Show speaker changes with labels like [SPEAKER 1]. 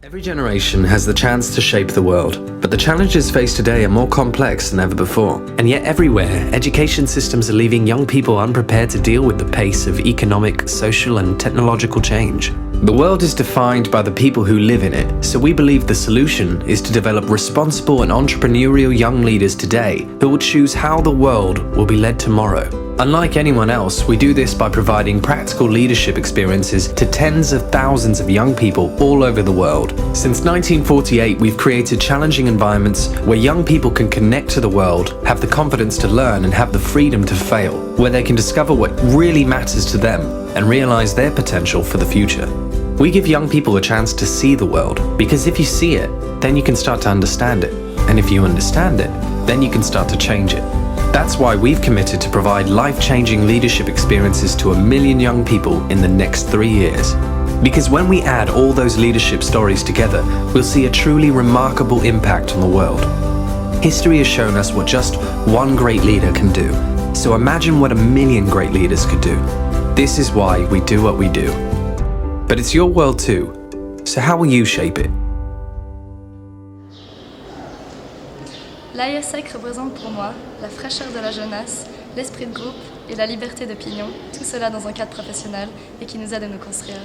[SPEAKER 1] Every generation has the chance to shape the world, but the challenges faced today are more complex than ever before. And yet everywhere, education systems are leaving young people unprepared to deal with the pace of economic, social and technological change. The world is defined by the people who live in it, so we believe the solution is to develop responsible and entrepreneurial young leaders today who will choose how the world will be led tomorrow. Unlike anyone else, we do this by providing practical leadership experiences to tens of thousands of young people all over the world. Since 1948, we've created challenging environments where young people can connect to the world, have the confidence to learn and have the freedom to fail, where they can discover what really matters to them and realize their potential for the future. We give young people a chance to see the world, because if you see it, then you can start to understand it. And if you understand it, then you can start to change it. That's why we've committed to provide life-changing leadership experiences to 1 million young people in the next 3 years. Because when we add all those leadership stories together, we'll see a truly remarkable impact on the world. History has shown us what just one great leader can do. So imagine what 1 million great leaders could do. This is why we do what we do. But it's your world too. So how will you shape it?
[SPEAKER 2] L'AESSEC représente pour moi la fraîcheur de la jeunesse, l'esprit de groupe et la liberté d'opinion, tout cela dans un cadre professionnel et qui nous aide à nous construire.